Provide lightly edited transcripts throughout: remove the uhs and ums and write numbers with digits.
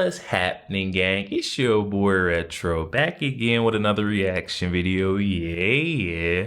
What's happening, gang? It's your boy Retro back again with another reaction video. Yeah.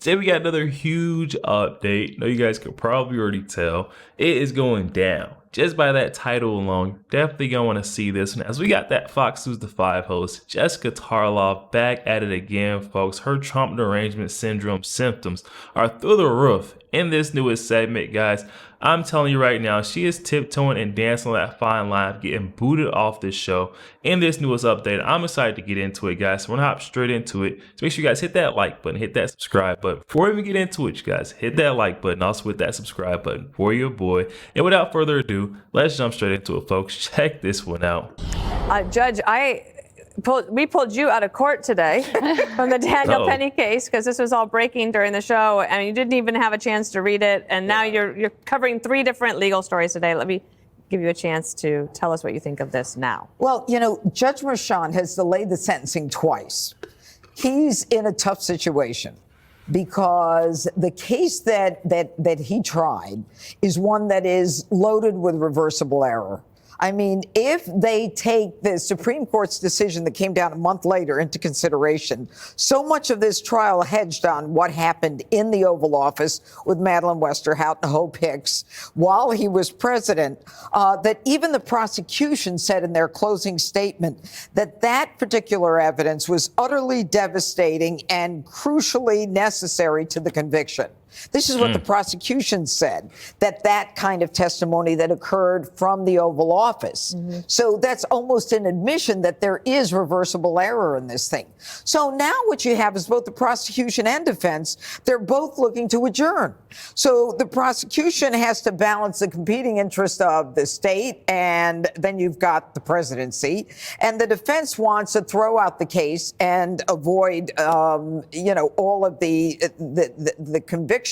Today we got another huge update. Now you guys could probably already tell it is going down. Just by that title alone, definitely gonna want to see this one, as we got that Fox News The 5 host Jessica Tarlov back at it again, folks. Her Trump derangement syndrome symptoms are through the roof in this newest segment, guys. I'm telling you right now, she is tiptoeing and dancing on that fine line, getting booted off this show in this newest update. I'm excited to get into it, guys. So we're gonna hop straight into it. So make sure you guys hit that like button, hit that subscribe button. Before we even get into it, you guys, hit that like button, also hit that subscribe button for your boy. And without further ado, let's jump straight into it, folks. Check this one out. Judge, we pulled you out of court today from the Daniel Penny case because this was all breaking during the show, and you didn't even have a chance to read it. And now you're covering 3 different legal stories today. Let me give you a chance to tell us what you think of this now. Well, you know, Judge Merchan has delayed the sentencing twice. He's in a tough situation because the case that he tried is one that is loaded with reversible error. I mean, if they take the Supreme Court's decision that came down a month later into consideration, so much of this trial hedged on what happened in the Oval Office with Madeleine Westerhout and Hope Hicks while he was president, that even the prosecution said in their closing statement that that particular evidence was utterly devastating and crucially necessary to the conviction. This is what the prosecution said, that kind of testimony that occurred from the Oval Office. So that's almost an admission that there is reversible error in this thing. So now what you have is both the prosecution and defense, they're both looking to adjourn. So the prosecution has to balance the competing interest of the state, and then you've got the presidency. And the defense wants to throw out the case and avoid, all of the conviction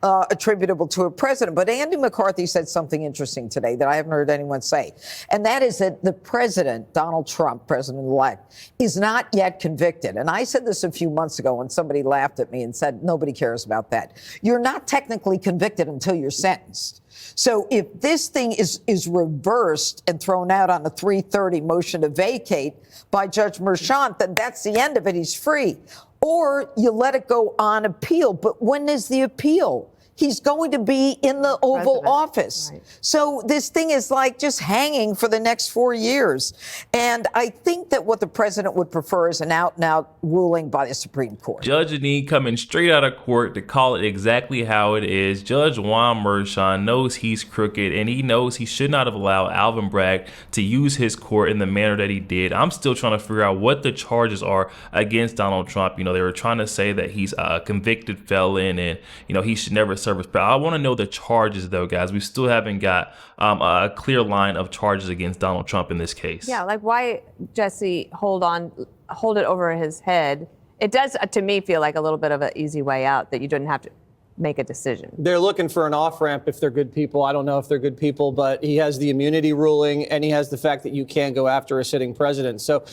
attributable to a president. But Andy McCarthy said something interesting today that I haven't heard anyone say. And that is that the president, Donald Trump, president-elect, is not yet convicted. And I said this a few months ago when somebody laughed at me and said, nobody cares about that. You're not technically convicted until you're sentenced. So if this thing is reversed and thrown out on a 330 motion to vacate by Judge Merchan, then that's the end of it. He's free. Or you let it go on appeal. But when is the appeal? He's going to be in the Oval Office. Right. So this thing is like just hanging for the next 4 years. And I think that what the president would prefer is an out-and-out ruling by the Supreme Court. Judge Anine coming straight out of court to call it exactly how it is. Judge Juan Merchan knows he's crooked, and he knows he should not have allowed Alvin Bragg to use his court in the manner that he did. I'm still trying to figure out what the charges are against Donald Trump. You know, they were trying to say that he's a convicted felon and, he should never serve. But I want to know the charges, though, guys. We still haven't got a clear line of charges against Donald Trump in this case. Yeah, like why, Jesse, hold it over his head? It does, to me, feel like a little bit of an easy way out, that you didn't have to make a decision. They're looking for an off-ramp if they're good people. I don't know if they're good people, but he has the immunity ruling, and he has the fact that you can't go after a sitting president. So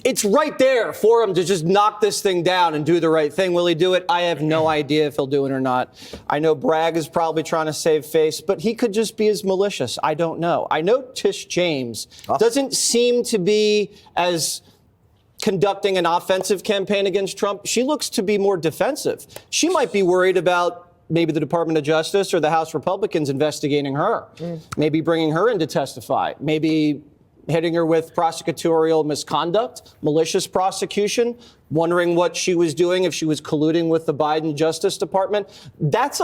it's right there for him to just knock this thing down and do the right thing. Will he do it? I have no idea if he'll do it or not. I know Bragg is probably trying to save face, but he could just be as malicious. I don't know. I know Tish James doesn't seem to be as conducting an offensive campaign against Trump. She looks to be more defensive. She might be worried about maybe the Department of Justice or the House Republicans investigating her, maybe bringing her in to testify, maybe hitting her with prosecutorial misconduct, malicious prosecution, wondering what she was doing, if she was colluding with the Biden Justice Department. That's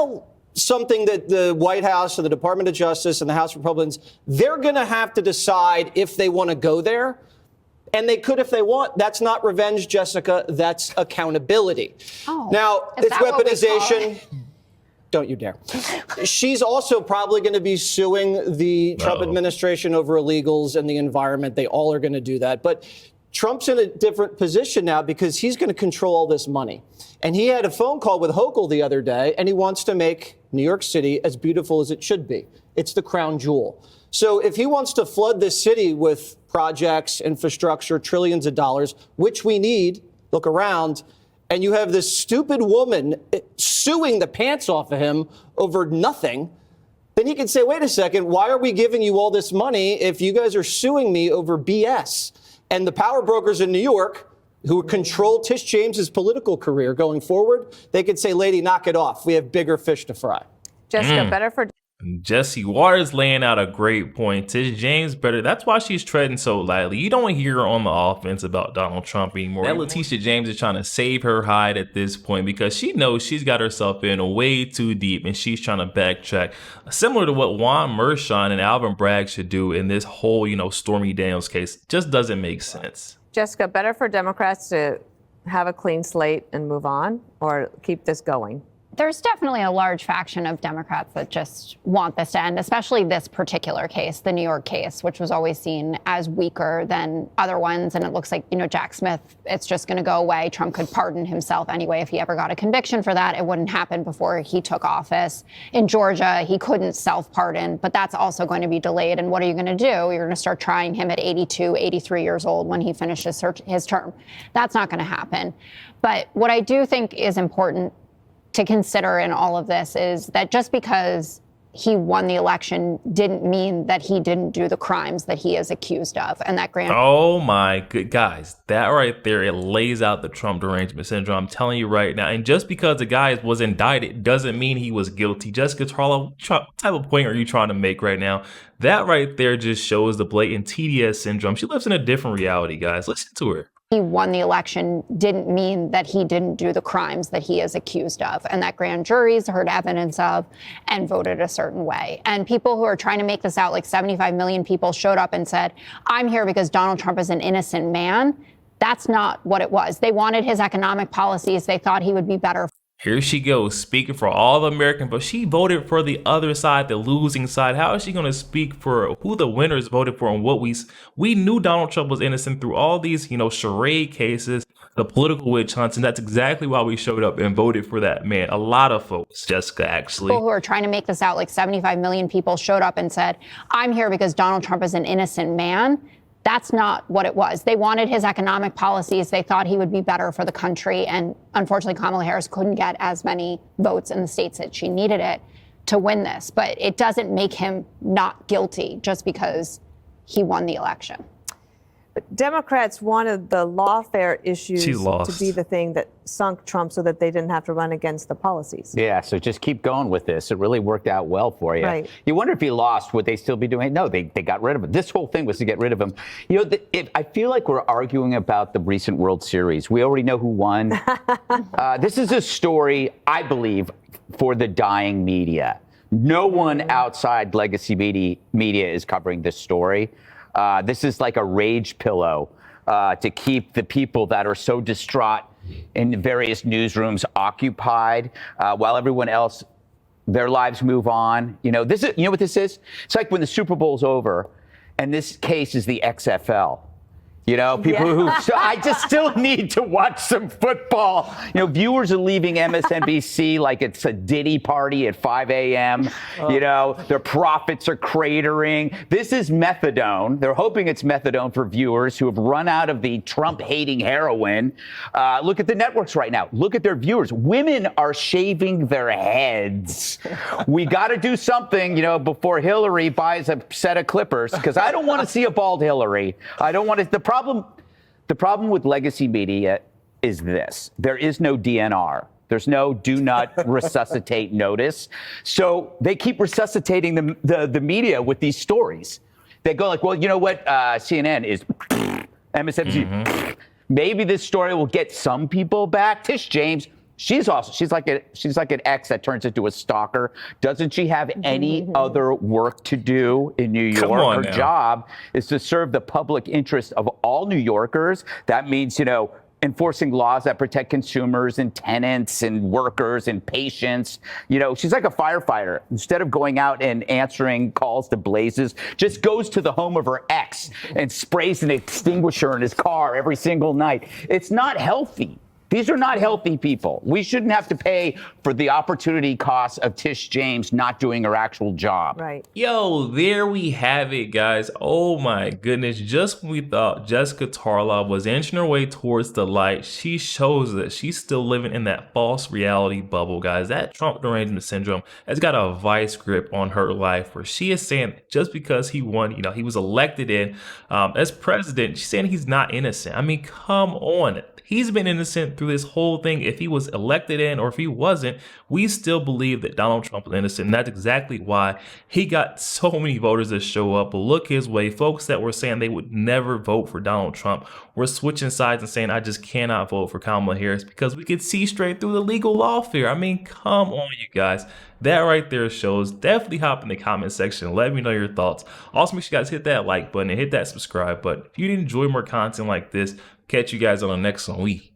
something that the White House and the Department of Justice and the House Republicans, they're going to have to decide if they want to go there. And they could if they want. That's not revenge, Jessica. That's accountability. Now, it's weaponization. Don't you dare. She's also probably going to be suing the Trump administration over illegals and the environment. They all are going to do that. But Trump's in a different position now because he's going to control all this money. And he had a phone call with Hochul the other day, and he wants to make New York City as beautiful as it should be. It's the crown jewel. So if he wants to flood this city with projects, infrastructure, trillions of dollars, which we need, look around, and you have this stupid woman suing the pants off of him over nothing, then he can say, wait a second, why are we giving you all this money if you guys are suing me over BS? And the power brokers in New York who control Tish James's political career going forward, they could say, lady, knock it off. We have bigger fish to fry. Jessica, better for Jesse Waters laying out a great point. Tish James better. That's why she's treading so lightly. You don't hear her on the offense about Donald Trump anymore. That Letitia James is trying to save her hide at this point because she knows she's got herself in way too deep and she's trying to backtrack. Similar to what Juan Mershon and Alvin Bragg should do in this whole, Stormy Daniels case. Just doesn't make sense. Jessica, better for Democrats to have a clean slate and move on or keep this going? There's definitely a large faction of Democrats that just want this to end, especially this particular case, the New York case, which was always seen as weaker than other ones. And it looks like, Jack Smith, it's just going to go away. Trump could pardon himself anyway if he ever got a conviction for that. It wouldn't happen before he took office. In Georgia, he couldn't self-pardon, but that's also going to be delayed. And what are you going to do? You're going to start trying him at 82, 83 years old when he finishes his term. That's not going to happen. But what I do think is important to consider in all of this is that just because he won the election didn't mean that he didn't do the crimes that he is accused of. And that grand. Oh my good guys, that right there, it lays out the Trump derangement syndrome. I'm telling you right now. And just because the guy was indicted doesn't mean he was guilty. Jessica Tarlov, what type of point are you trying to make right now? That right there just shows the blatant TDS syndrome. She lives in a different reality, guys. Listen to her. He won the election didn't mean that he didn't do the crimes that he is accused of and that grand juries heard evidence of and voted a certain way. And people who are trying to make this out like 75 million people showed up and said, I'm here because Donald Trump is an innocent man. That's not what it was. They wanted his economic policies. They thought he would be better. Here she goes, speaking for all the Americans, but she voted for the other side, the losing side. How is she going to speak for who the winners voted for and what we knew Donald Trump was innocent through all these, charade cases, the political witch hunts, and that's exactly why we showed up and voted for that man. A lot of folks, Jessica, actually. People who are trying to make this out like 75 million people showed up and said, I'm here because Donald Trump is an innocent man. That's not what it was. They wanted his economic policies. They thought he would be better for the country. And unfortunately, Kamala Harris couldn't get as many votes in the states that she needed it to win this. But it doesn't make him not guilty just because he won the election. But Democrats wanted the lawfare issues to be the thing that sunk Trump so that they didn't have to run against the policies. Yeah, so just keep going with this. It really worked out well for you. Right. You wonder if he lost, would they still be doing it? No, they got rid of him. This whole thing was to get rid of him. I feel like we're arguing about the recent World Series. We already know who won. This is a story, I believe, for the dying media. No one outside legacy media is covering this story. This is like a rage pillow to keep the people that are so distraught in various newsrooms occupied while everyone else, their lives move on. You know what this is? It's like when the Super Bowl's over and this case is the XFL. People who I just still need to watch some football. Viewers are leaving MSNBC like it's a Diddy party at 5 a.m. Their profits are cratering. This is methadone. They're hoping it's methadone for viewers who have run out of the Trump-hating heroin. Look at the networks right now. Look at their viewers. Women are shaving their heads. We got to do something, before Hillary buys a set of clippers, because I don't want to see a bald Hillary. I don't want to. The problem with legacy media is this. There is no DNR. There's no do not resuscitate notice. So they keep resuscitating the media with these stories. They go like, well, you know what? CNN is MSNBC. Mm-hmm. Maybe this story will get some people back. Tish James, she's like an ex that turns into a stalker. Doesn't she have any other work to do in New York? Her job is to serve the public interest of all New Yorkers. That means, enforcing laws that protect consumers and tenants and workers and patients. She's like a firefighter. Instead of going out and answering calls to blazes, just goes to the home of her ex and sprays an extinguisher in his car every single night. It's not healthy. These are not healthy people. We shouldn't have to pay for the opportunity costs of Tish James not doing her actual job. Right. Yo, there we have it, guys. Oh my goodness. Just when we thought Jessica Tarlov was inching her way towards the light, she shows that she's still living in that false reality bubble, guys. That Trump derangement syndrome has got a vice grip on her life, where she is saying just because he won, he was elected in as president, she's saying he's not innocent. I mean, come on. He's been innocent through this whole thing. If he was elected in or if he wasn't, we still believe that Donald Trump was innocent. And that's exactly why he got so many voters that show up. But look his way. Folks that were saying they would never vote for Donald Trump were switching sides and saying, I just cannot vote for Kamala Harris because we could see straight through the legal lawfare. I mean, come on, you guys. That right there shows. Definitely hop in the comment section. Let me know your thoughts. Also, make sure you guys hit that like button and hit that subscribe button. If you enjoy more content like this, catch you guys on the next one. We